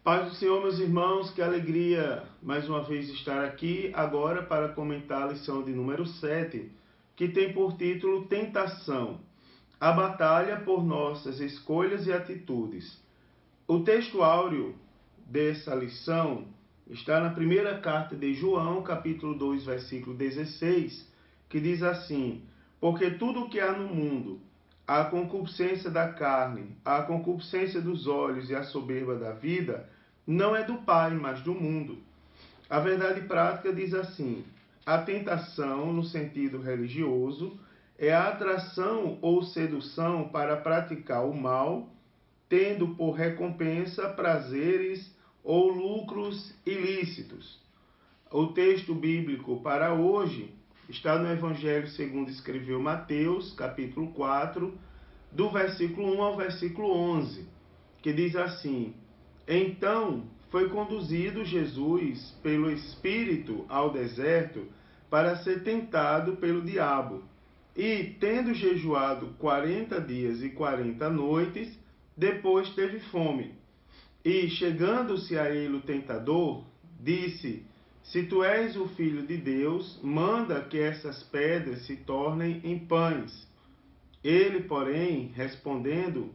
Paz do Senhor, meus irmãos, que alegria mais uma vez estar aqui agora para comentar a lição de número 7, que tem por título Tentação, a batalha por nossas escolhas e atitudes. O texto áureo dessa lição está na primeira carta de João, capítulo 2, versículo 16, que diz assim: porque tudo o que há no mundo, a concupiscência da carne, a concupiscência dos olhos e a soberba da vida, não é do Pai, mas do mundo. A verdade prática diz assim: a tentação, no sentido religioso, é a atração ou sedução para praticar o mal, tendo por recompensa prazeres ou lucros ilícitos. O texto bíblico para hoje está no Evangelho segundo escreveu Mateus, capítulo 4, do versículo 1 ao versículo 11, que diz assim: então foi conduzido Jesus pelo Espírito ao deserto para ser tentado pelo diabo. E, tendo jejuado 40 dias e 40 noites, depois teve fome. E, chegando-se a ele o tentador, disse: se tu és o Filho de Deus, manda que essas pedras se tornem em pães. Ele, porém, respondendo,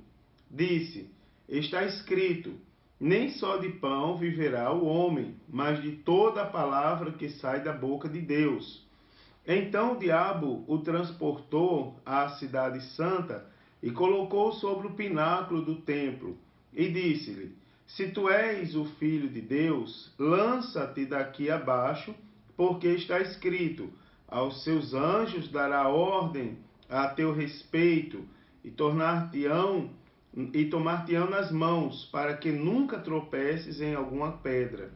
disse: está escrito, nem só de pão viverá o homem, mas de toda a palavra que sai da boca de Deus. Então o diabo o transportou à cidade santa e colocou sobre o pináculo do templo, e disse-lhe: se tu és o Filho de Deus, lança-te daqui abaixo, porque está escrito: aos seus anjos dará ordem a teu respeito, e tomar-te-ão nas mãos, para que nunca tropeces em alguma pedra.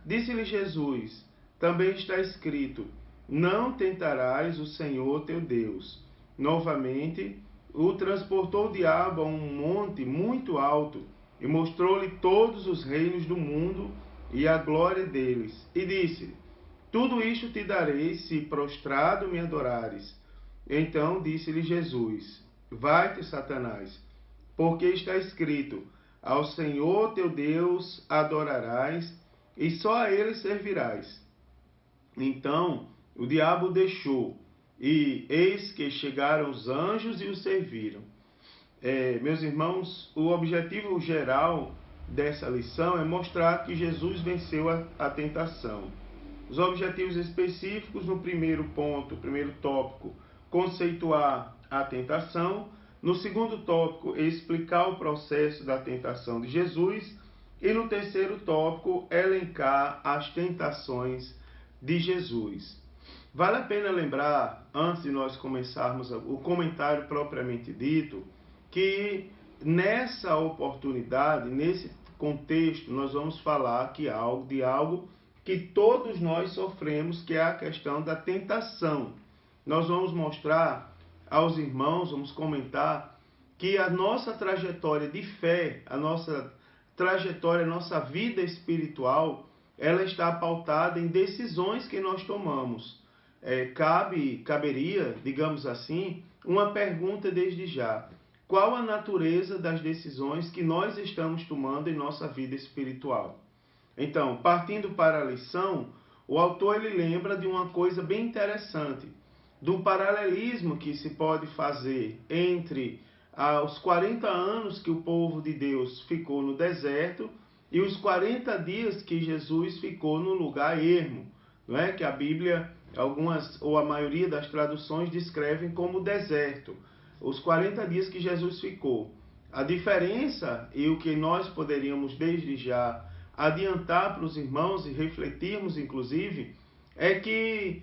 Disse-lhe Jesus: também está escrito: não tentarás o Senhor teu Deus. Novamente, o transportou o diabo a um monte muito alto, e mostrou-lhe todos os reinos do mundo e a glória deles. E disse-lhe: tudo isto te darei, se prostrado me adorares. Então disse-lhe Jesus: vai-te, Satanás, porque está escrito: ao Senhor teu Deus adorarás, e só a ele servirás. Então o diabo o deixou, e eis que chegaram os anjos e o serviram. Meus irmãos, o objetivo geral dessa lição é mostrar que Jesus venceu a tentação. Os objetivos específicos, no primeiro ponto, primeiro tópico, conceituar a tentação. No segundo tópico, explicar o processo da tentação de Jesus. E no terceiro tópico, elencar as tentações de Jesus. Vale a pena lembrar, antes de nós começarmos o comentário propriamente dito, que nessa oportunidade, nesse contexto, nós vamos falar aqui de algo que todos nós sofremos, que é a questão da tentação. Nós vamos mostrar aos irmãos, vamos comentar, que a nossa trajetória de fé, a nossa trajetória, a nossa vida espiritual, ela está pautada em decisões que nós tomamos. Caberia, digamos assim, uma pergunta desde já: qual a natureza das decisões que nós estamos tomando em nossa vida espiritual? Então, partindo para a lição, o autor ele lembra de uma coisa bem interessante, do paralelismo que se pode fazer entre os 40 anos que o povo de Deus ficou no deserto e os 40 dias que Jesus ficou no lugar ermo, não é? Que a Bíblia, algumas ou a maioria das traduções descrevem como deserto, os 40 dias que Jesus ficou. A diferença, e o que nós poderíamos desde já adiantar para os irmãos e refletirmos inclusive, é que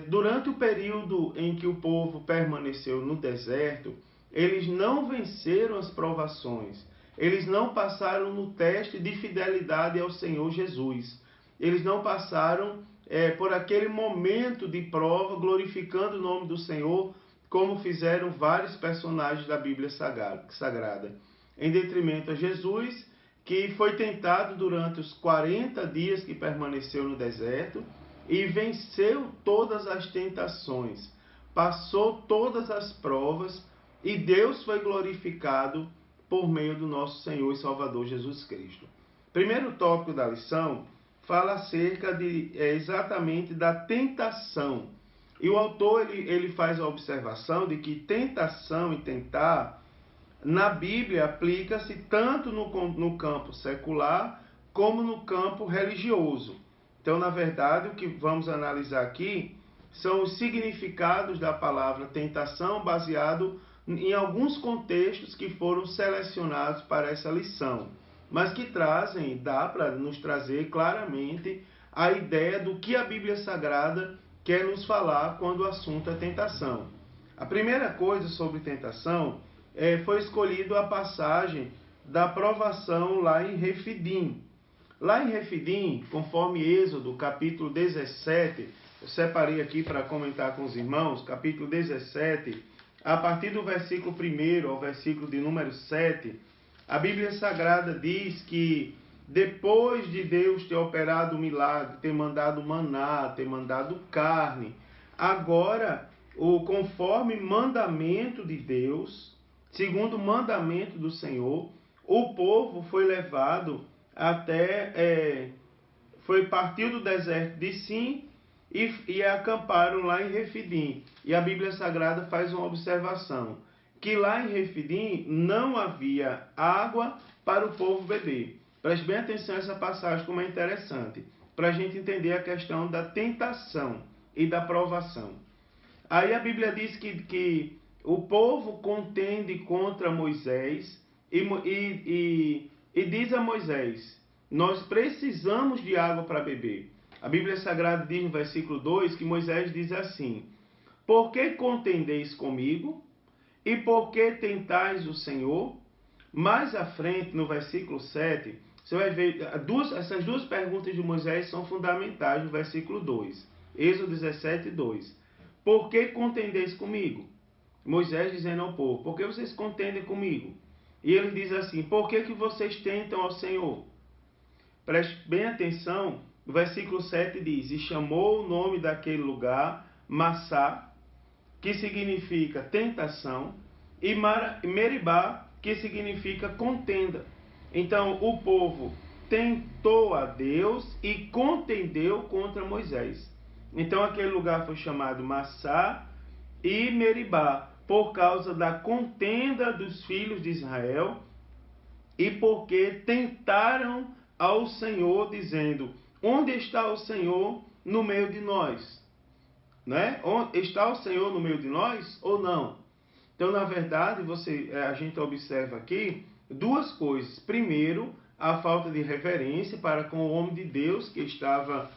durante o período em que o povo permaneceu no deserto, eles não venceram as provações, eles não passaram no teste de fidelidade ao Senhor Jesus, eles não passaram por aquele momento de prova glorificando o nome do Senhor, como fizeram vários personagens da Bíblia Sagrada, em detrimento a Jesus, que foi tentado durante os 40 dias que permaneceu no deserto e venceu todas as tentações, passou todas as provas e Deus foi glorificado por meio do nosso Senhor e Salvador Jesus Cristo. Primeiro tópico da lição fala acerca de exatamente da tentação. E o autor ele faz a observação de que tentação e tentar, na Bíblia, aplica-se tanto no campo secular como no campo religioso. Então, na verdade, o que vamos analisar aqui são os significados da palavra tentação, baseado em alguns contextos que foram selecionados para essa lição, mas que dá para nos trazer claramente a ideia do que a Bíblia Sagrada quer nos falar quando o assunto é tentação. A primeira coisa sobre tentação foi escolhido a passagem da provação lá em Refidim. Lá em Refidim, conforme Êxodo, capítulo 17, eu separei aqui para comentar com os irmãos, capítulo 17, a partir do versículo 1 ao versículo de número 7, a Bíblia Sagrada diz que depois de Deus ter operado o milagre, ter mandado maná, ter mandado carne, agora, conforme mandamento de Deus, segundo o mandamento do Senhor, o povo foi levado partiu do deserto de Sim e acamparam lá em Refidim. E a Bíblia Sagrada faz uma observação, que lá em Refidim não havia água para o povo beber. Preste bem atenção a essa passagem, como é interessante, para a gente entender a questão da tentação e da provação. Aí a Bíblia diz que o povo contende contra Moisés e diz a Moisés: nós precisamos de água para beber. A Bíblia Sagrada diz no versículo 2 que Moisés diz assim: por que contendeis comigo? E por que tentais o Senhor? Mais à frente, no versículo 7, você vai ver, essas duas perguntas de Moisés são fundamentais no versículo 2. Êxodo 17, 2. Por que contendeis comigo? Moisés dizendo ao povo: por que vocês contendem comigo? E ele diz assim: por que vocês tentam ao Senhor? Preste bem atenção, o versículo 7 diz: e chamou o nome daquele lugar Massá, que significa tentação, e Meribá, que significa contenda. Então, o povo tentou a Deus e contendeu contra Moisés. Então, aquele lugar foi chamado Massá e Meribá, por causa da contenda dos filhos de Israel, e porque tentaram ao Senhor, dizendo: onde está o Senhor no meio de nós? Né? Está o Senhor no meio de nós ou não? Então, na verdade, a gente observa aqui duas coisas. Primeiro, a falta de reverência para com o homem de Deus, que estava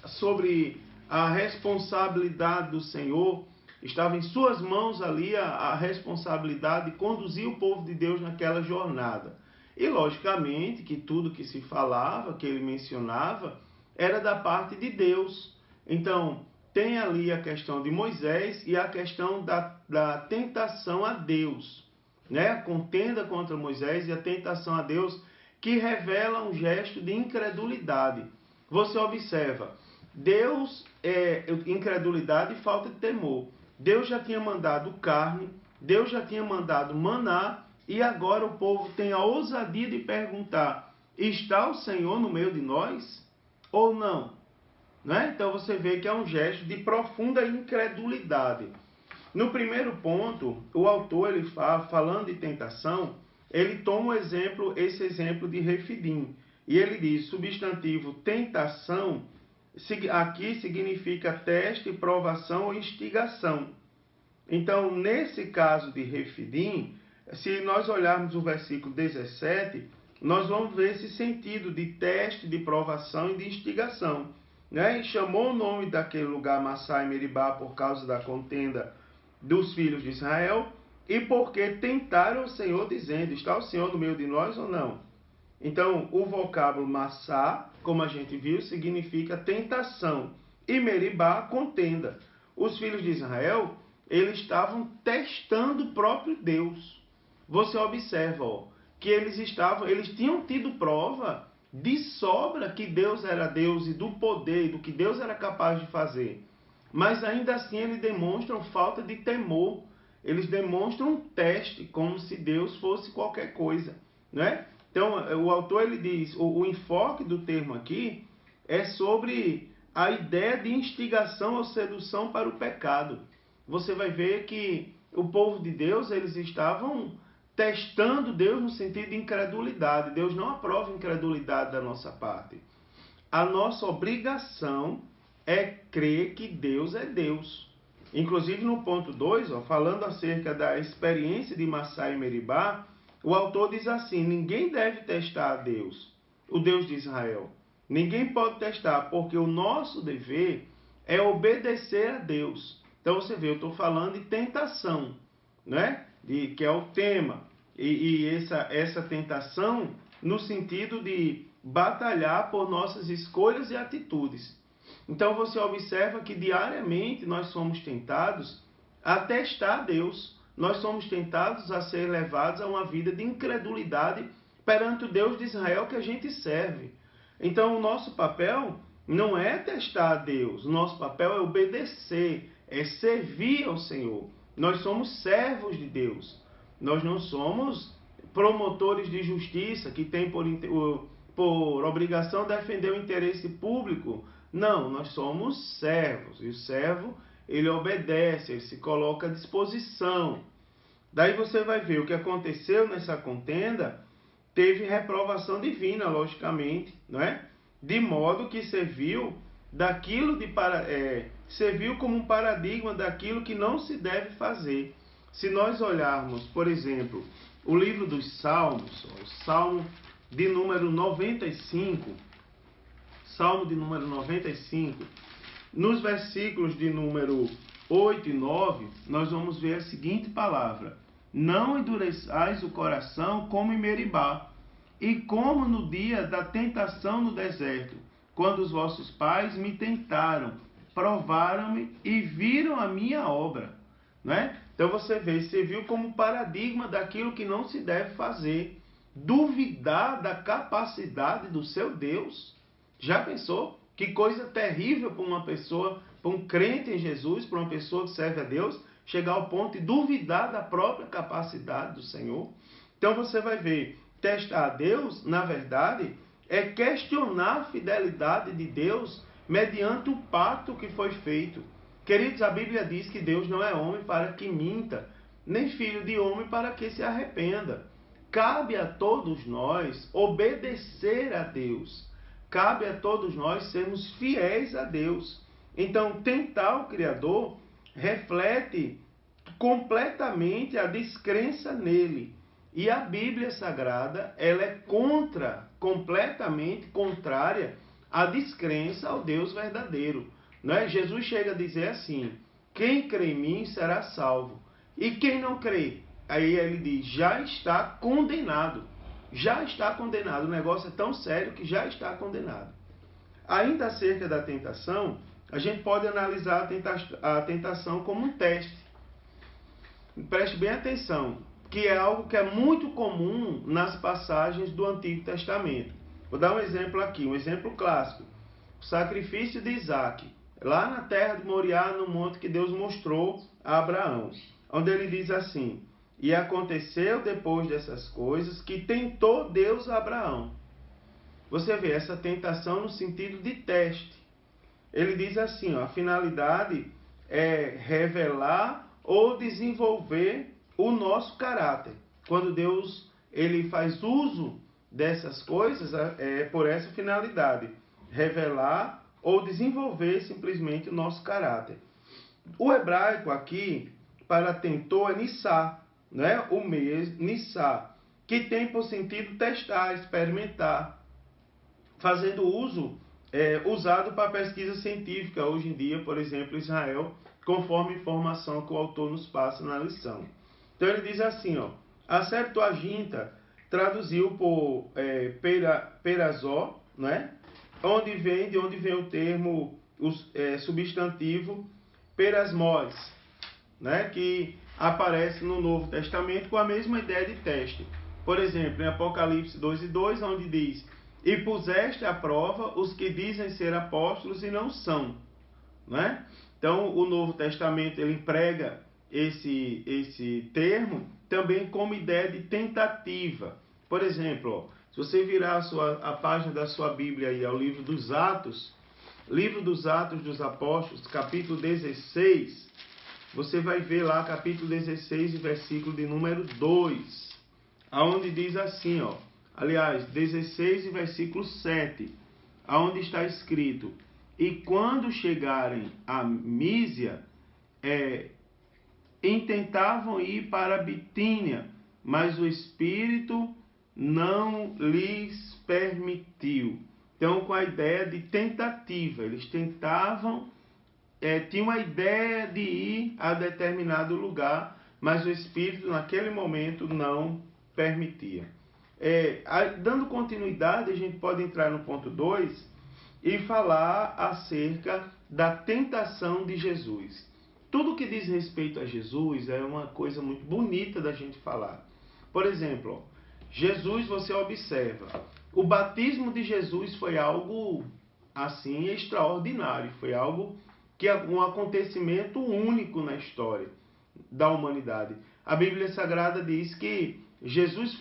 sobre a responsabilidade do Senhor, estava em suas mãos ali a responsabilidade de conduzir o povo de Deus naquela jornada. E, logicamente, que tudo que se falava, que ele mencionava, era da parte de Deus. Então, tem ali a questão de Moisés e a questão da tentação a Deus, né? A contenda contra Moisés e a tentação a Deus, que revela um gesto de incredulidade. Você observa, Deus incredulidade e falta de temor. Deus já tinha mandado carne, Deus já tinha mandado maná, e agora o povo tem a ousadia de perguntar: está o Senhor no meio de nós ou não? Né? Então você vê que é um gesto de profunda incredulidade. No primeiro ponto, o autor, ele falando de tentação, ele toma esse exemplo de Refidim. E ele diz: substantivo tentação, aqui significa teste, provação ou instigação. Então, nesse caso de Refidim, se nós olharmos o versículo 17, nós vamos ver esse sentido de teste, de provação e de instigação. Né? E chamou o nome daquele lugar Massá e Meribá por causa da contenda dos filhos de Israel, e porque tentaram o Senhor, dizendo: está o Senhor no meio de nós ou não? Então, o vocábulo Massá, como a gente viu, significa tentação, e Meribá, contenda. Os filhos de Israel, eles estavam testando o próprio Deus. Você observa, que eles tinham tido prova de sobra que Deus era Deus e do poder, do que Deus era capaz de fazer. Mas ainda assim eles demonstram falta de temor. Eles demonstram um teste, como se Deus fosse qualquer coisa, né? Então, o autor ele diz, o enfoque do termo aqui é sobre a ideia de instigação ou sedução para o pecado. Você vai ver que o povo de Deus, eles estavam testando Deus no sentido de incredulidade. Deus não aprova incredulidade da nossa parte. A nossa obrigação é crer que Deus é Deus. Inclusive no ponto 2, falando acerca da experiência de Massá e Meribá, o autor diz assim: ninguém deve testar a Deus, o Deus de Israel. Ninguém pode testar, porque o nosso dever é obedecer a Deus. Então você vê, eu estou falando de tentação, né? Que é o tema. E essa tentação no sentido de batalhar por nossas escolhas e atitudes. Então você observa que diariamente nós somos tentados a testar Deus. Nós somos tentados a ser levados a uma vida de incredulidade perante o Deus de Israel que a gente serve. Então o nosso papel não é testar a Deus, o nosso papel é obedecer, é servir ao Senhor. Nós somos servos de Deus. Nós não somos promotores de justiça que têm por obrigação defender o interesse público. Não, nós somos servos. E o servo, ele obedece, ele se coloca à disposição. Daí você vai ver o que aconteceu nessa contenda. Teve reprovação divina, logicamente, não é? De modo que serviu serviu como um paradigma daquilo que não se deve fazer. Se nós olharmos, por exemplo, o livro dos Salmos, o Salmo de número 95, Salmo de número 95, nos versículos de número 8 e 9, nós vamos ver a seguinte palavra: não endureçais o coração como em Meribá, e como no dia da tentação no deserto, quando os vossos pais me tentaram, provaram-me e viram a minha obra. Né? Então você vê, serviu como paradigma daquilo que não se deve fazer. Duvidar da capacidade do seu Deus. Já pensou? Que coisa terrível para uma pessoa, para um crente em Jesus, para uma pessoa que serve a Deus, chegar ao ponto de duvidar da própria capacidade do Senhor. Então você vai ver, testar a Deus, na verdade, é questionar a fidelidade de Deus mediante o pacto que foi feito. Queridos, a Bíblia diz que Deus não é homem para que minta, nem filho de homem para que se arrependa. Cabe a todos nós obedecer a Deus. Cabe a todos nós sermos fiéis a Deus. Então, tentar o Criador reflete completamente a descrença nele. E a Bíblia Sagrada, ela é completamente contrária à descrença ao Deus verdadeiro. Né? Jesus chega a dizer assim: quem crê em mim será salvo. E quem não crê, aí ele diz, já está condenado. Já está condenado. O negócio é tão sério que já está condenado. Ainda acerca da tentação, a gente pode analisar a tentação como um teste. Preste bem atenção, que é algo que é muito comum nas passagens do Antigo Testamento. Vou dar um exemplo aqui, um exemplo clássico. O sacrifício de Isaac, lá na terra de Moriá, no monte que Deus mostrou a Abraão, onde ele diz assim: e aconteceu depois dessas coisas que tentou Deus a Abraão. Você vê essa tentação no sentido de teste. Ele diz assim, a finalidade é revelar ou desenvolver o nosso caráter. Quando Deus ele faz uso dessas coisas, é por essa finalidade, revelar ou desenvolver simplesmente o nosso caráter. O hebraico aqui, para tentou, é nissá, né? O mesmo, nissá, que tem por sentido testar, experimentar, fazendo uso, usado para pesquisa científica, hoje em dia, por exemplo, Israel, conforme a informação que o autor nos passa na lição. Então ele diz assim, a Septuaginta traduziu por perazó, né? De onde vem o termo substantivo perasmos, né? Que aparece no Novo Testamento com a mesma ideia de teste. Por exemplo, em Apocalipse 2:2, onde diz: e puseste à prova os que dizem ser apóstolos e não são. Né? Então, o Novo Testamento ele emprega esse termo também como ideia de tentativa. Por exemplo, Se você virar a página da sua Bíblia aí ao livro dos Atos dos Apóstolos, capítulo 16, você vai ver lá, capítulo 16, versículo de número 2, aonde diz assim, ó, aliás, 16 e versículo 7, aonde está escrito: e quando chegarem a Mísia, intentavam ir para Bitínia, mas o Espírito não lhes permitiu. Então, com a ideia de tentativa, eles tentavam, tinham a ideia de ir a determinado lugar, mas o Espírito naquele momento não permitia. Dando continuidade, a gente pode entrar no ponto 2 e falar acerca da tentação de Jesus. Tudo que diz respeito a Jesus é uma coisa muito bonita da gente falar. Por exemplo, Jesus, você observa, o batismo de Jesus foi algo assim extraordinário, foi algo que é um acontecimento único na história da humanidade. A Bíblia Sagrada diz que Jesus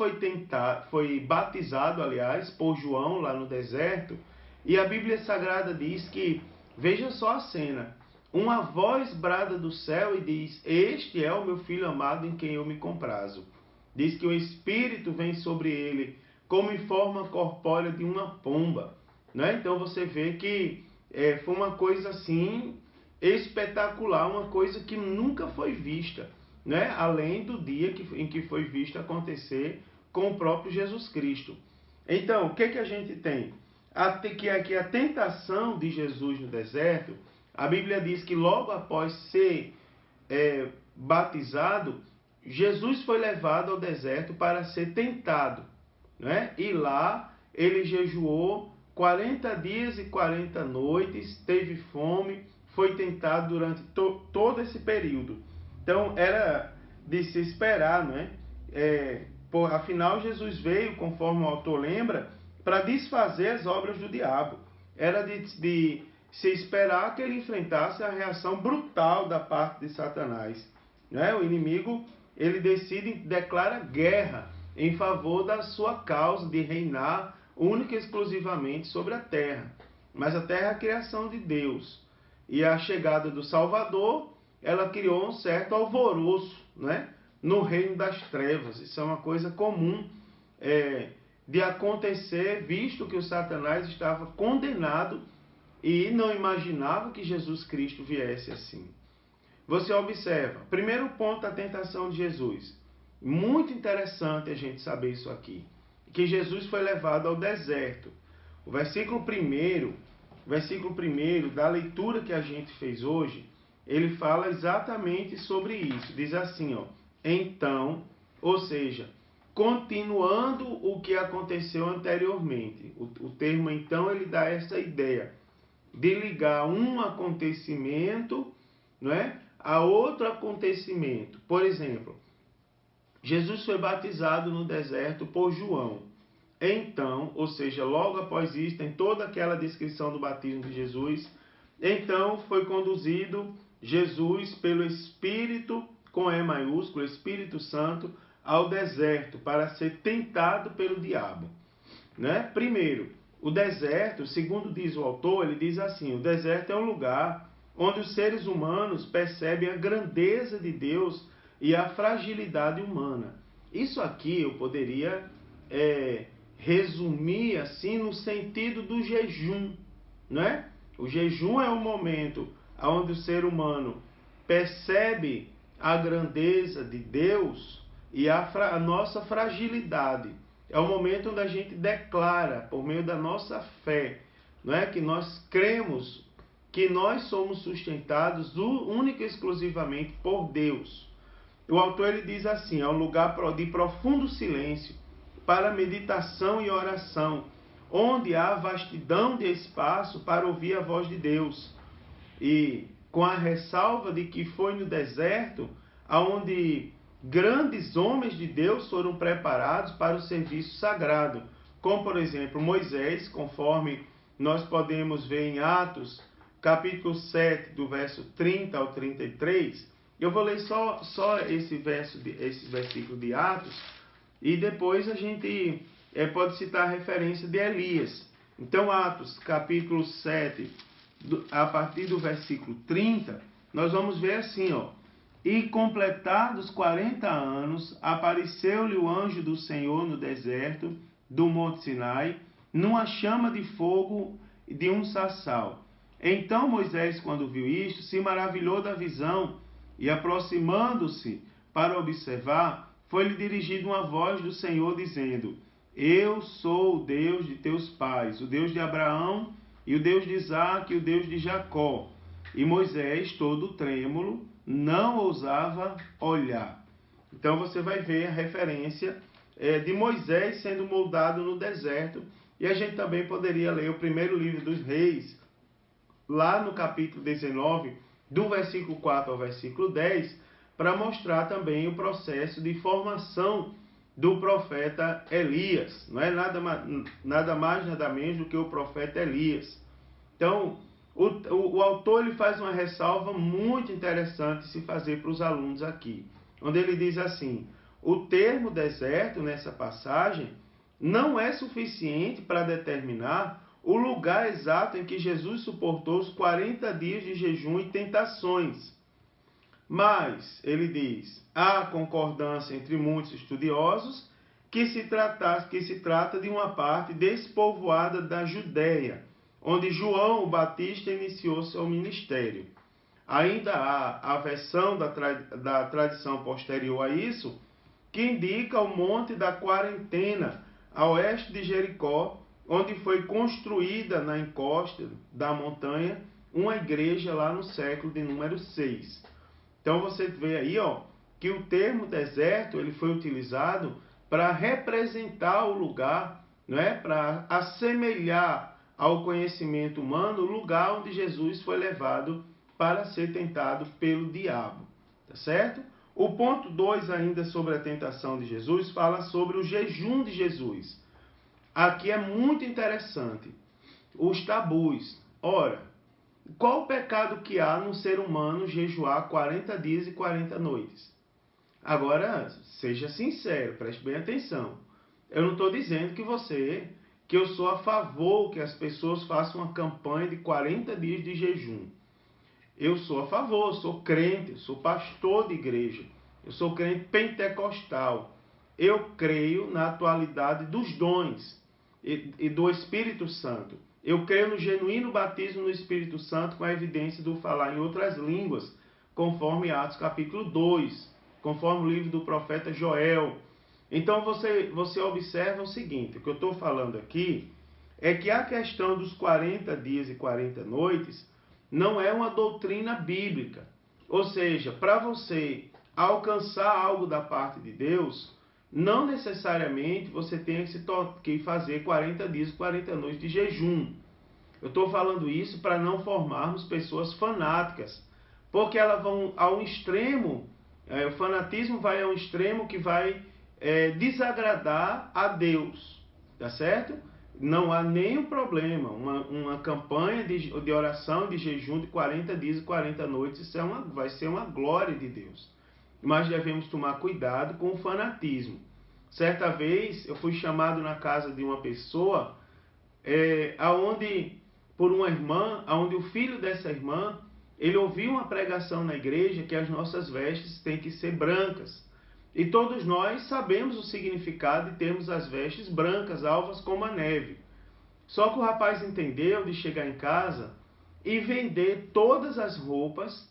foi batizado, aliás, por João lá no deserto, e a Bíblia Sagrada diz que, veja só a cena, uma voz brada do céu e diz: este é o meu filho amado em quem eu me comprazo. Diz que o Espírito vem sobre ele como em forma corpórea de uma pomba. Né? Então você vê que foi uma coisa assim espetacular, uma coisa que nunca foi vista, né? Além do dia em que foi visto acontecer com o próprio Jesus Cristo. Então, o que a gente tem? Aqui a tentação de Jesus no deserto, a Bíblia diz que logo após ser batizado, Jesus foi levado ao deserto para ser tentado, né? E lá ele jejuou 40 dias e 40 noites, teve fome, foi tentado durante todo esse período. Então era de se esperar, não é? Afinal, Jesus veio, conforme o autor lembra, para desfazer as obras do diabo. Era de se esperar que ele enfrentasse a reação brutal da parte de Satanás. Né? O inimigo, ele declara guerra em favor da sua causa de reinar única e exclusivamente sobre a terra. Mas a terra é a criação de Deus. E a chegada do Salvador, ela criou um certo alvoroço, né? No reino das trevas. Isso é uma coisa comum de acontecer, visto que o Satanás estava condenado e não imaginava que Jesus Cristo viesse assim. Você observa, primeiro ponto da tentação de Jesus. Muito interessante a gente saber isso aqui. Que Jesus foi levado ao deserto. O versículo 1 da leitura que a gente fez hoje, ele fala exatamente sobre isso. Diz assim, ó: então, ou seja, continuando o que aconteceu anteriormente. O termo então, ele dá essa ideia de ligar um acontecimento, não é, a outro acontecimento. Por exemplo, Jesus foi batizado no deserto por João. Então, ou seja, logo após isso, tem toda aquela descrição do batismo de Jesus. Então, foi conduzido Jesus pelo Espírito, com E maiúsculo, Espírito Santo, ao deserto para ser tentado pelo diabo. Né? Primeiro, o deserto, segundo diz o autor, ele diz assim: o deserto é um lugar onde os seres humanos percebem a grandeza de Deus e a fragilidade humana. Isso aqui eu poderia resumir assim no sentido do jejum, né? O jejum é o momento onde o ser humano percebe a grandeza de Deus e a nossa fragilidade. É o momento onde a gente declara, por meio da nossa fé, não é, que nós cremos que nós somos sustentados única e exclusivamente por Deus. O autor ele diz assim: é um lugar de profundo silêncio para meditação e oração, onde há vastidão de espaço para ouvir a voz de Deus. E com a ressalva de que foi no deserto onde grandes homens de Deus foram preparados para o serviço sagrado, como por exemplo Moisés, conforme nós podemos ver em Atos, capítulo 7, do verso 30 ao 33. Eu vou ler só esse versículo de Atos, e depois a gente pode citar a referência de Elias. Então, Atos, capítulo 7, a partir do versículo 30, nós vamos ver assim, ó. E completados 40 anos, apareceu-lhe o anjo do Senhor no deserto do Monte Sinai, numa chama de fogo de um saçal. Então Moisés, quando viu isto, se maravilhou da visão, e aproximando-se para observar, foi-lhe dirigida uma voz do Senhor, dizendo: Eu sou o Deus de teus pais, o Deus de Abraão, e o Deus de Isaque, e o Deus de Jacó. E Moisés, todo trêmulo, não ousava olhar. Então você vai ver a referência de Moisés sendo moldado no deserto. E a gente também poderia ler o primeiro livro dos Reis, lá no capítulo 19, do versículo 4 ao versículo 10, para mostrar também o processo de formação do profeta Elias. Não é nada mais, nada menos do que o profeta Elias. Então, o autor ele faz uma ressalva muito interessante se fazer para os alunos aqui, onde ele diz assim: o termo deserto nessa passagem não é suficiente para determinar o lugar exato em que Jesus suportou os 40 dias de jejum e tentações. Mas, ele diz, há concordância entre muitos estudiosos que se trata de uma parte despovoada da Judéia, onde João o Batista iniciou seu ministério. Ainda há a versão da tradição posterior a isso, que indica o Monte da Quarentena, a oeste de Jericó, onde foi construída na encosta da montanha uma igreja lá no século de número 6. Então você vê aí, ó, que o termo deserto ele foi utilizado para representar o lugar, não é? Para assemelhar ao conhecimento humano o lugar onde Jesus foi levado para ser tentado pelo diabo, tá certo? O ponto 2 ainda sobre a tentação de Jesus fala sobre o jejum de Jesus. Aqui é muito interessante. Os tabus. Ora, qual o pecado que há no ser humano jejuar 40 dias e 40 noites? Agora, seja sincero, preste bem atenção. Eu não estou dizendo que eu sou a favor que as pessoas façam uma campanha de 40 dias de jejum. Eu sou a favor, sou crente, sou pastor de igreja, eu sou crente pentecostal. Eu creio na atualidade dos dons e do Espírito Santo. Eu creio no genuíno batismo no Espírito Santo com a evidência do falar em outras línguas, conforme Atos capítulo 2, conforme o livro do profeta Joel. Então você observa o seguinte, o que eu estou falando aqui é que a questão dos 40 dias e 40 noites não é uma doutrina bíblica. Ou seja, para você alcançar algo da parte de Deus, não necessariamente você tem que fazer 40 dias e 40 noites de jejum. Eu estou falando isso para não formarmos pessoas fanáticas, porque elas vão a um extremo, o fanatismo vai a um extremo que vai desagradar a Deus, tá certo? Não há nenhum problema, uma campanha de oração, de jejum de 40 dias e 40 noites, isso vai ser uma glória de Deus. Mas devemos tomar cuidado com o fanatismo. Certa vez eu fui chamado na casa de uma pessoa, por uma irmã, onde o filho dessa irmã, ele ouviu uma pregação na igreja que as nossas vestes têm que ser brancas. E todos nós sabemos o significado de termos as vestes brancas, alvas como a neve. Só que o rapaz entendeu de chegar em casa e vender todas as roupas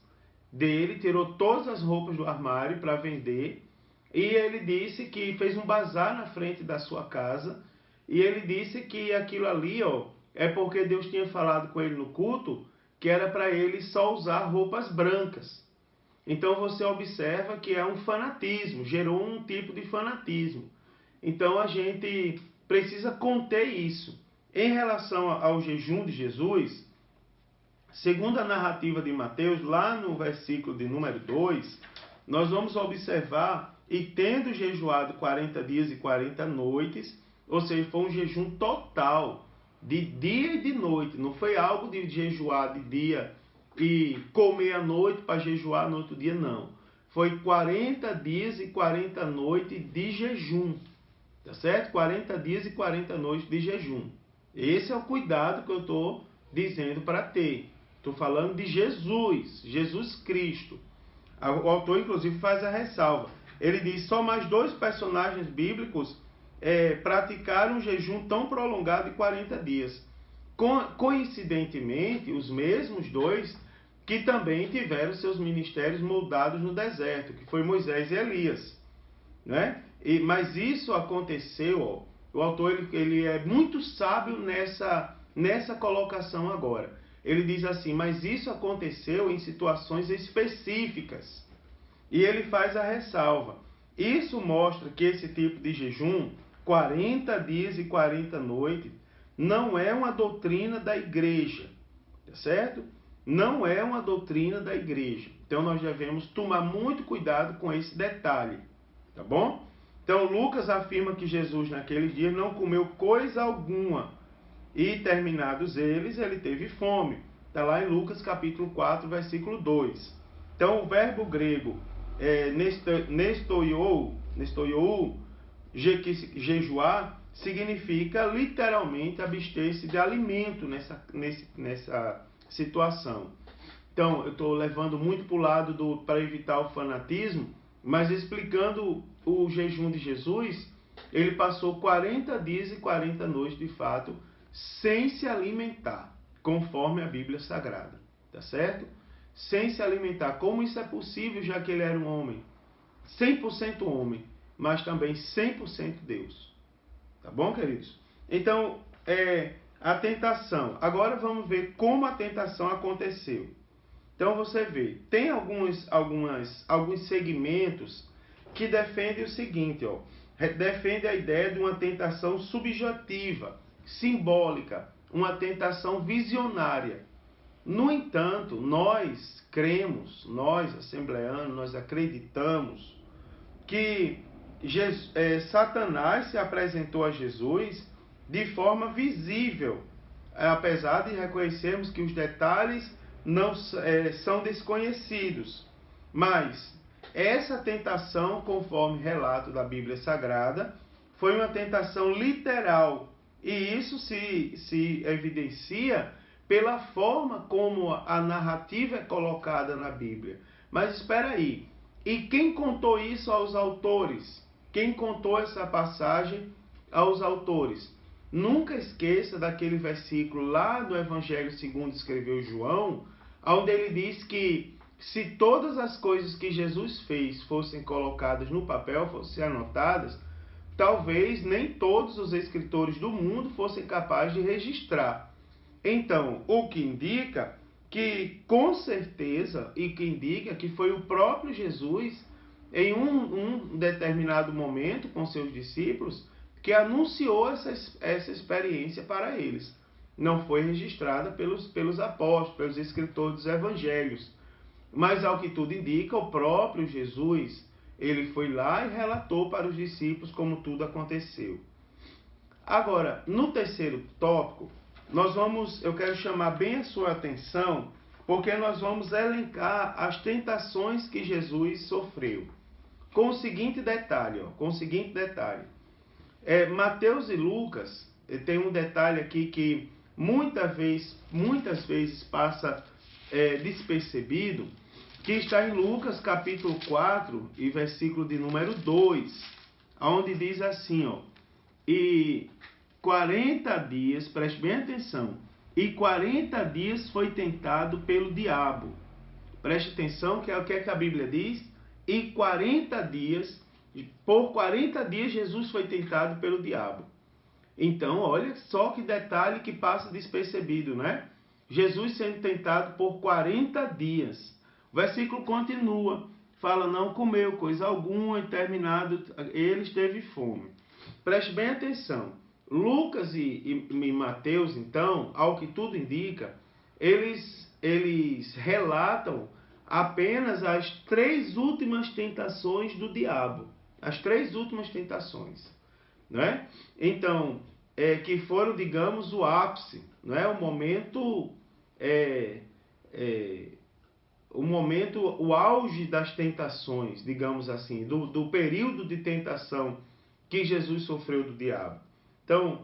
dele, tirou todas as roupas do armário para vender, e ele disse que fez um bazar na frente da sua casa, e ele disse que aquilo ali, ó, é porque Deus tinha falado com ele no culto que era para ele só usar roupas brancas. Então você observa que é um fanatismo, gerou um tipo de fanatismo. Então a gente precisa conter isso. Em relação ao jejum de Jesus, segundo a narrativa de Mateus, lá no versículo de número 2, nós vamos observar, e tendo jejuado 40 dias e 40 noites, ou seja, foi um jejum total, de dia e de noite, não foi algo de jejuar de dia e comer à noite para jejuar no outro dia, não. Foi 40 dias e 40 noites de jejum, tá certo? 40 dias e 40 noites de jejum. Esse é o cuidado que eu estou dizendo para ter. Estou falando de Jesus, Jesus Cristo. O autor, inclusive, faz a ressalva. Ele diz, só mais 2 personagens bíblicos praticaram um jejum tão prolongado de 40 dias. Coincidentemente, os mesmos 2 que também tiveram seus ministérios moldados no deserto, que foi Moisés e Elias. Né? Mas isso aconteceu, ó, o autor ele é muito sábio nessa colocação agora. Ele diz assim, mas isso aconteceu em situações específicas. E ele faz a ressalva. Isso mostra que esse tipo de jejum, 40 dias e 40 noites, não é uma doutrina da igreja, tá certo? Não é uma doutrina da igreja. Então nós devemos tomar muito cuidado com esse detalhe, tá bom? Então Lucas afirma que Jesus naquele dia não comeu coisa alguma e terminados eles, ele teve fome. Está lá em Lucas capítulo 4, versículo 2. Então o verbo grego nestoiou, jejuar, significa literalmente abster-se de alimento nessa situação. Então, eu estou levando muito para o lado para evitar o fanatismo, mas explicando o jejum de Jesus, ele passou 40 dias e 40 noites, de fato, sem se alimentar, conforme a Bíblia Sagrada, tá certo? Sem se alimentar. Como isso é possível, já que ele era um homem? 100% homem, mas também 100% Deus. Tá bom, queridos? Então, a tentação. Agora vamos ver como a tentação aconteceu. Então você vê, tem alguns segmentos que defendem o seguinte, ó, defende a ideia de uma tentação subjetiva, simbólica, uma tentação visionária. No entanto, nós cremos, nós assembleanos, nós acreditamos que Satanás se apresentou a Jesus de forma visível, apesar de reconhecermos que os detalhes não são desconhecidos. Mas essa tentação, conforme relato da Bíblia Sagrada, foi uma tentação literal. E isso se evidencia pela forma como a narrativa é colocada na Bíblia. Mas espera aí, e quem contou isso aos autores? Quem contou essa passagem aos autores? Nunca esqueça daquele versículo lá do Evangelho segundo escreveu João, onde ele diz que se todas as coisas que Jesus fez fossem colocadas no papel, fossem anotadas, talvez nem todos os escritores do mundo fossem capazes de registrar. Então, o que indica que, com certeza, e que indica que foi o próprio Jesus, em um determinado momento com seus discípulos, que anunciou essa experiência para eles. Não foi registrada pelos apóstolos, pelos escritores dos evangelhos. Mas, ao que tudo indica, o próprio Jesus, ele foi lá e relatou para os discípulos como tudo aconteceu. Agora, no terceiro tópico, eu quero chamar bem a sua atenção, porque nós vamos elencar as tentações que Jesus sofreu. Com o seguinte detalhe, Mateus e Lucas tem um detalhe aqui que muitas vezes passa despercebido, que está em Lucas capítulo 4 e versículo de número 2, onde diz assim, ó, e 40 dias, preste bem atenção, e 40 dias foi tentado pelo diabo. Preste atenção que é o que a Bíblia diz, e 40 dias, por 40 dias Jesus foi tentado pelo diabo. Então, olha só que detalhe que passa despercebido, né? Jesus sendo tentado por 40 dias. O versículo continua, fala, não comeu coisa alguma e terminado, ele teve fome. Preste bem atenção. Lucas e Mateus, então, ao que tudo indica, eles relatam apenas as 3 últimas tentações do diabo. As 3 últimas tentações. Né? Então, que foram, digamos, o ápice, não é? O auge das tentações, digamos assim, do período de tentação que Jesus sofreu do diabo. Então,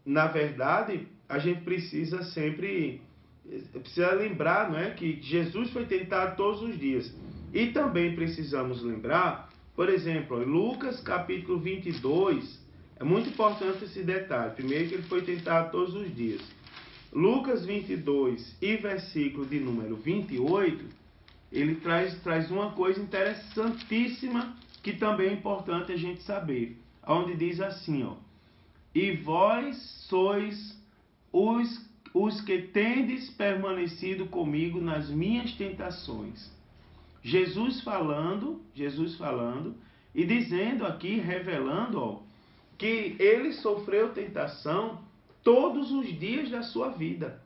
na verdade, a gente precisa lembrar, não é, que Jesus foi tentado todos os dias. E também precisamos lembrar, por exemplo, em Lucas capítulo 22, é muito importante esse detalhe. Primeiro que ele foi tentado todos os dias. Lucas 22 e versículo de número 28, ele traz uma coisa interessantíssima que também é importante a gente saber. Onde diz assim, ó: e vós sois os que tendes permanecido comigo nas minhas tentações. Jesus falando e dizendo aqui, revelando, ó, que ele sofreu tentação todos os dias da sua vida.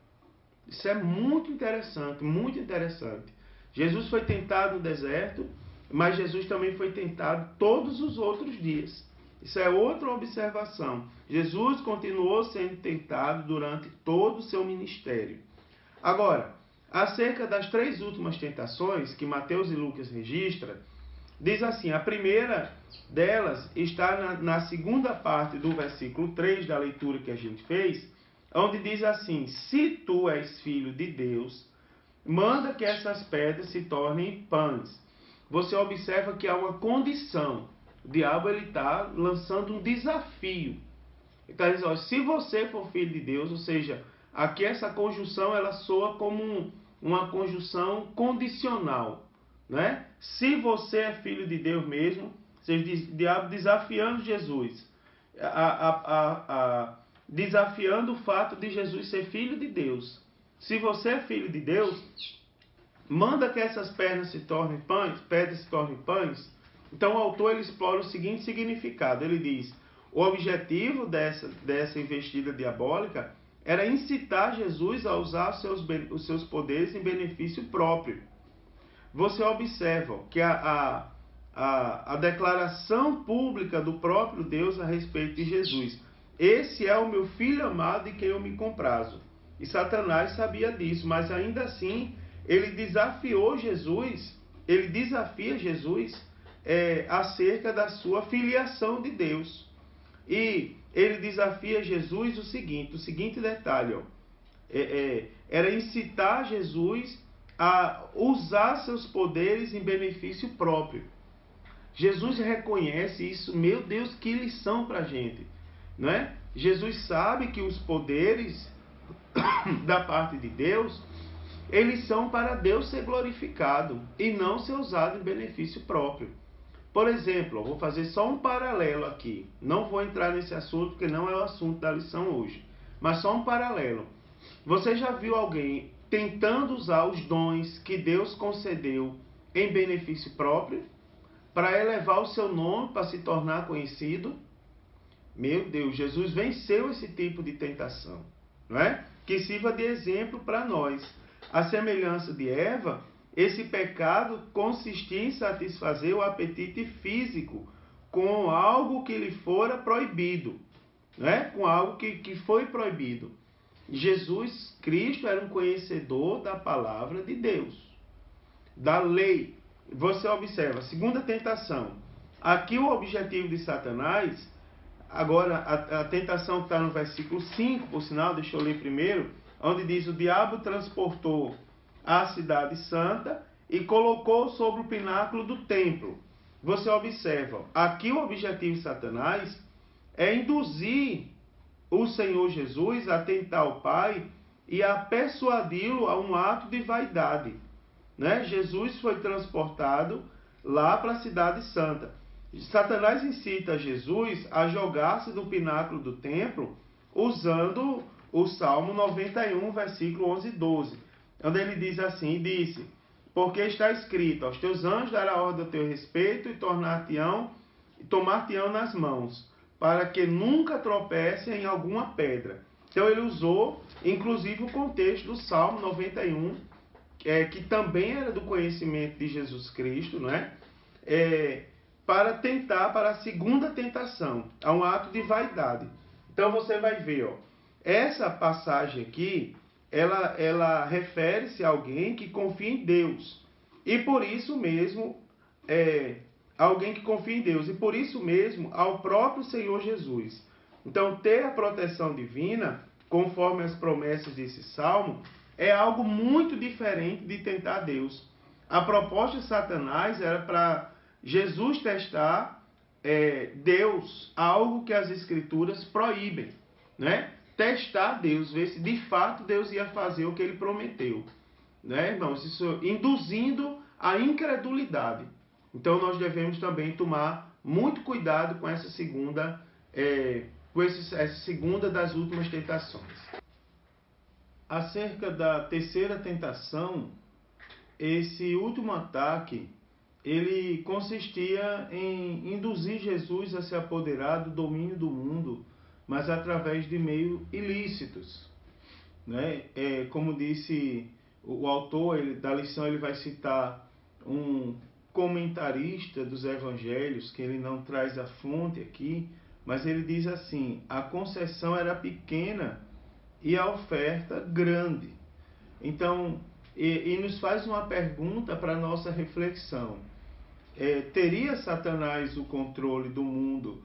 Isso é muito interessante, muito interessante. Jesus foi tentado no deserto, mas Jesus também foi tentado todos os outros dias. Isso é outra observação. Jesus continuou sendo tentado durante todo o seu ministério. Agora, acerca das 3 últimas tentações que Mateus e Lucas registram, diz assim, a primeira delas está na segunda parte do versículo 3 da leitura que a gente fez, onde diz assim: se tu és filho de Deus, manda que essas pedras se tornem pães. Você observa que há uma condição. O diabo está lançando um desafio. Ele está dizendo, ó, se você for filho de Deus, ou seja, aqui essa conjunção ela soa como uma conjunção condicional, né? Se você é filho de Deus mesmo, ou seja, o diabo desafiando Jesus, desafiando o fato de Jesus ser filho de Deus. Se você é filho de Deus, manda que essas pedras se tornem pães. Então o autor ele explora o seguinte significado. Ele diz: o objetivo dessa investida diabólica era incitar Jesus a usar os seus poderes em benefício próprio. Você observa que a declaração pública do próprio Deus a respeito de Jesus: esse é o meu filho amado em quem eu me comprazo. E Satanás sabia disso, mas ainda assim ele desafia Jesus acerca da sua filiação de Deus. E ele desafia Jesus o seguinte detalhe, ó, era incitar Jesus a usar seus poderes em benefício próprio. Jesus reconhece isso. Meu Deus, que lição para a gente, não é? Jesus sabe que os poderes da parte de Deus, eles são para Deus ser glorificado e não ser usado em benefício próprio. Por exemplo, eu vou fazer só um paralelo aqui. Não vou entrar nesse assunto, porque não é o assunto da lição hoje. Mas só um paralelo. Você já viu alguém tentando usar os dons que Deus concedeu em benefício próprio, para elevar o seu nome, para se tornar conhecido? Meu Deus, Jesus venceu esse tipo de tentação, não é? Que sirva de exemplo para nós. A semelhança de Eva, esse pecado consistia em satisfazer o apetite físico com algo que lhe fora proibido, né? Com algo que foi proibido. Jesus Cristo era um conhecedor da palavra de Deus, da lei. Você observa, segunda tentação. Aqui o objetivo de Satanás, agora a tentação que está no versículo 5, por sinal, deixa eu ler primeiro, onde diz: o diabo transportou a cidade santa e colocou sobre o pináculo do templo. Você observa, aqui o objetivo de Satanás é induzir o Senhor Jesus a tentar o Pai e a persuadi-lo a um ato de vaidade, né? Jesus foi transportado lá para a cidade santa. Satanás incita Jesus a jogar-se do pináculo do templo usando o Salmo 91, versículo 11 e 12, onde ele diz assim: disse, porque está escrito, aos teus anjos dará ordem a teu respeito e tomar-te-ão nas mãos, para que nunca tropece em alguma pedra. Então ele usou, inclusive, o contexto do Salmo 91, que também era do conhecimento de Jesus Cristo, não é? Para tentar, para a segunda tentação, a um ato de vaidade. Então você vai ver, ó, essa passagem aqui, ela refere-se a alguém que confia em Deus. E por isso mesmo, alguém que confia em Deus, e por isso mesmo ao próprio Senhor Jesus. Então, ter a proteção divina, conforme as promessas desse salmo, é algo muito diferente de tentar Deus. A proposta de Satanás era para Jesus testar Deus, algo que as Escrituras proíbem, né? Testar Deus, ver se de fato Deus ia fazer o que ele prometeu, né, irmãos? Isso induzindo a incredulidade. Então nós devemos também tomar muito cuidado com essa segunda, essa segunda das últimas tentações. Acerca da terceira tentação, esse último ataque, ele consistia em induzir Jesus a se apoderar do domínio do mundo, mas através de meios ilícitos, né? Como disse o autor da lição, ele vai citar um comentarista dos evangelhos, que ele não traz a fonte aqui, mas ele diz assim: a concessão era pequena e a oferta grande. Então, e nos faz uma pergunta para a nossa reflexão. Teria Satanás o controle do mundo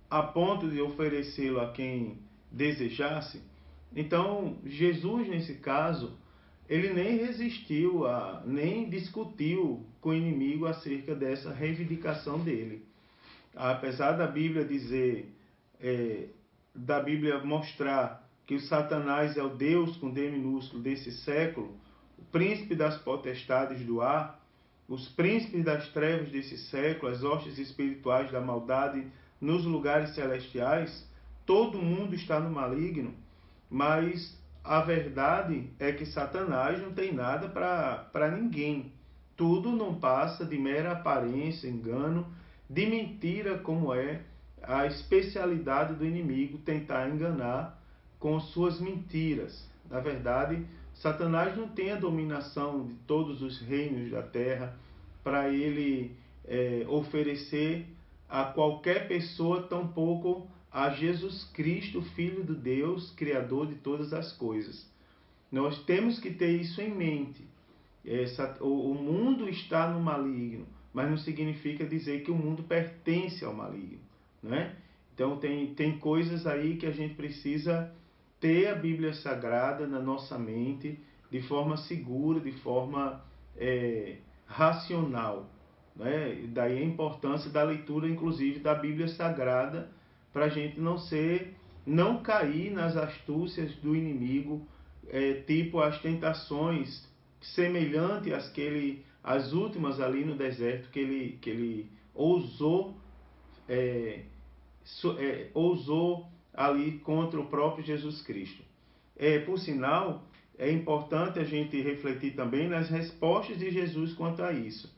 a ponto de oferecê-lo a quem desejasse? Então, Jesus, nesse caso, ele nem resistiu, nem discutiu com o inimigo acerca dessa reivindicação dele. Apesar da Bíblia dizer, da Bíblia mostrar que o Satanás é o Deus com D minúsculo desse século, o príncipe das potestades do ar, os príncipes das trevas desse século, as hostes espirituais da maldade nos lugares celestiais, todo mundo está no maligno, mas a verdade é que Satanás não tem nada para ninguém. Tudo não passa de mera aparência, engano, de mentira, como é a especialidade do inimigo, tentar enganar com suas mentiras. Na verdade, Satanás não tem a dominação de todos os reinos da terra para ele oferecer a qualquer pessoa, tampouco a Jesus Cristo, Filho de Deus, Criador de todas as coisas. Nós temos que ter isso em mente. O mundo está no maligno, mas não significa dizer que o mundo pertence ao maligno, né? Então tem coisas aí que a gente precisa ter a Bíblia Sagrada na nossa mente de forma segura, de forma racional, né? Daí a importância da leitura, inclusive, da Bíblia Sagrada, para a gente não cair nas astúcias do inimigo, tipo as tentações semelhantes às últimas ali no deserto, que ele ousou ali contra o próprio Jesus Cristo. Por sinal, é importante a gente refletir também nas respostas de Jesus quanto a isso.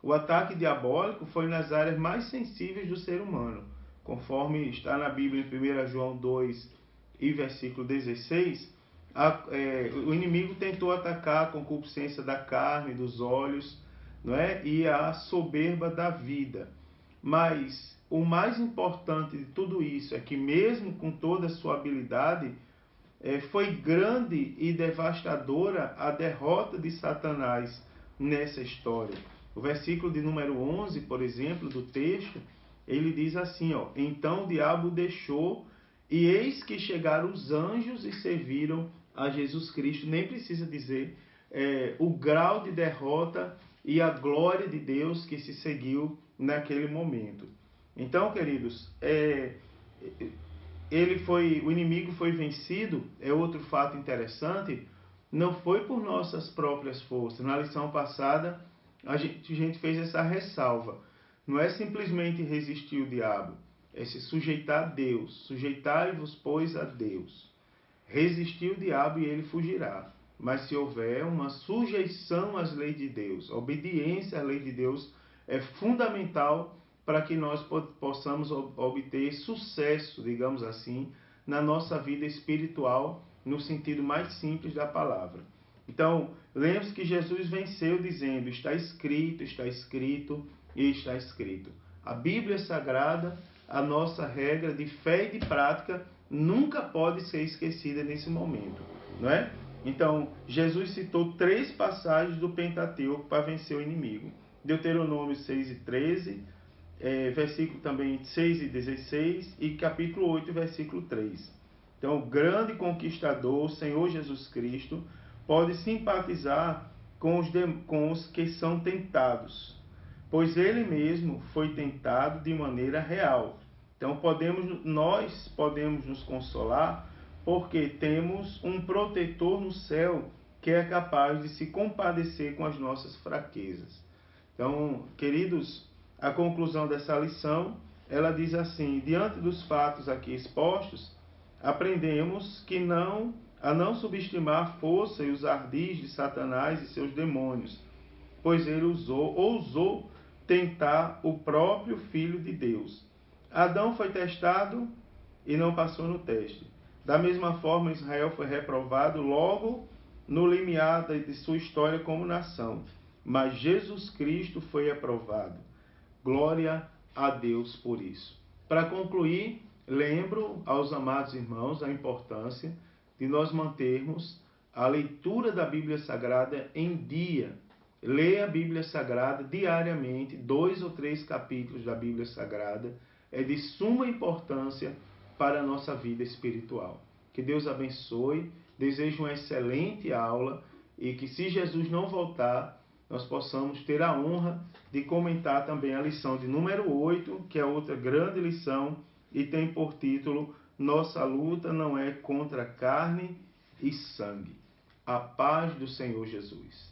O ataque diabólico foi nas áreas mais sensíveis do ser humano, conforme está na Bíblia em 1 João 2 e versículo 16, o inimigo tentou atacar a concupiscência da carne, dos olhos, não é? E a soberba da vida. Mas o mais importante de tudo isso é que, mesmo com toda a sua habilidade, foi grande e devastadora a derrota de Satanás nessa história. O versículo de número 11, por exemplo, do texto, ele diz assim, então o diabo deixou, e eis que chegaram os anjos e serviram a Jesus Cristo. Nem precisa dizer o grau de derrota e a glória de Deus que se seguiu naquele momento. Então, queridos, o inimigo foi vencido, outro fato interessante, não foi por nossas próprias forças. Na lição passada, a gente fez essa ressalva. Não é simplesmente resistir o diabo, é se sujeitar a Deus. Sujeitai-vos, pois, a Deus. Resistir o diabo e ele fugirá. Mas se houver uma sujeição às leis de Deus, a obediência à lei de Deus é fundamental para que nós possamos obter sucesso, digamos assim, na nossa vida espiritual, no sentido mais simples da palavra. Então, lembre-se que Jesus venceu dizendo, está escrito e está escrito. A Bíblia Sagrada, a nossa regra de fé e de prática, nunca pode ser esquecida nesse momento, não é? Então, Jesus citou 3 passagens do Pentateuco para vencer o inimigo. Deuteronômio 6 e 13, versículo também 6 e 16 e capítulo 8, versículo 3. Então, o grande conquistador, o Senhor Jesus Cristo, pode simpatizar com os que são tentados, pois ele mesmo foi tentado de maneira real. Então, nós podemos nos consolar porque temos um protetor no céu que é capaz de se compadecer com as nossas fraquezas. Então, queridos, a conclusão dessa lição, ela diz assim: diante dos fatos aqui expostos, aprendemos a não subestimar a força e os ardis de Satanás e seus demônios, pois ele ousou tentar o próprio Filho de Deus. Adão foi testado e não passou no teste. Da mesma forma, Israel foi reprovado logo no limiar de sua história como nação. Mas Jesus Cristo foi aprovado. Glória a Deus por isso. Para concluir, lembro aos amados irmãos a importância de nós mantermos a leitura da Bíblia Sagrada em dia. Leia a Bíblia Sagrada diariamente, 2 ou 3 capítulos da Bíblia Sagrada. É de suma importância para a nossa vida espiritual. Que Deus abençoe, desejo uma excelente aula e que, se Jesus não voltar, nós possamos ter a honra de comentar também a lição de número 8, que é outra grande lição e tem por título: Nossa luta não é contra carne e sangue. A paz do Senhor Jesus.